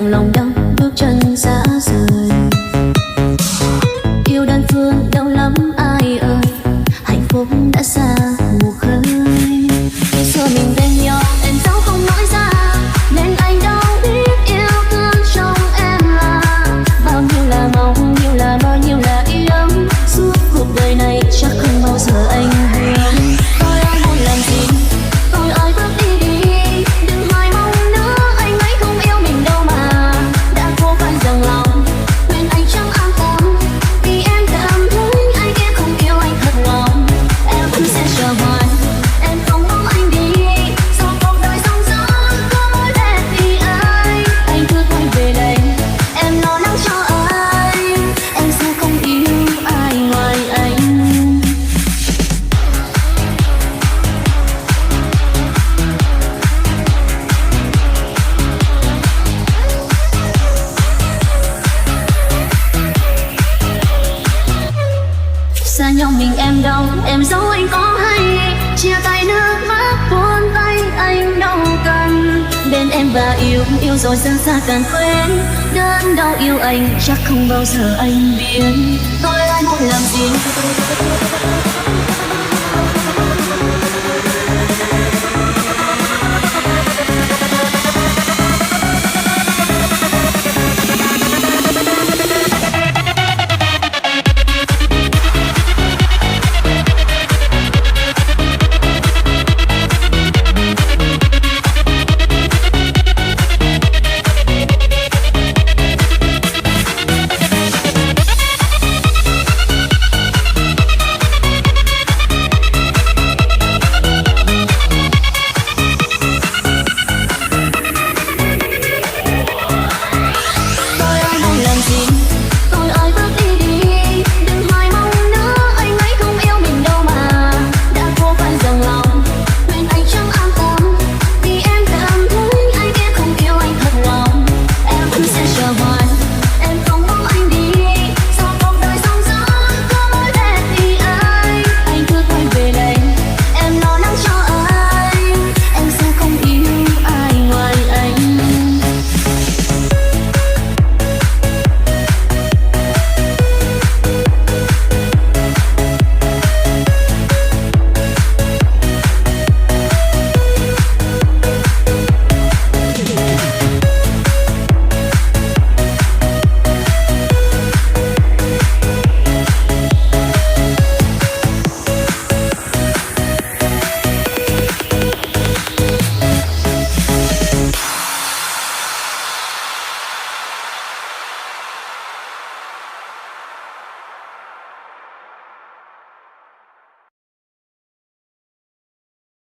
nặng lòng đau bước chân xa rời. Yêu đơn phương đau lắm ai ơi, hạnh phúc đã xa mù khơi. Khi xưa mình bên nhau em dẫu không nói ra, nên anh đâu biết yêu thương trong em là bao nhiêu là mong, nhiêu là mơ, nhiêu là yêu. Suốt cuộc đời này chắc không bao giờ anh buồn. Tôi ơi muốn làm gì, tôi ơi bước đi đi, đừng hoài mong nữa, anh ấy không yêu mình đâu mà. Đã cố gắng dằn lòng nên anh chẳng an tâm, vì em cảm thấy anh kia không yêu anh thật lòng. Em vẫn sẽ chờ hoài, em không mong anh đi, sau cuộc đời sóng gió có mối đẹp vì anh cứ quay về đây, em lo lắng cho anh, em sẽ không yêu ai ngoài anh. Xa nhau mình em đâu, em dẫu anh có hay, chia tay nước mắt buông tay anh đâu cần. Bên em và yêu, yêu rồi dần xa càng quên, đớn đau yêu anh chắc không bao giờ anh biết. Tôi ai muốn làm gì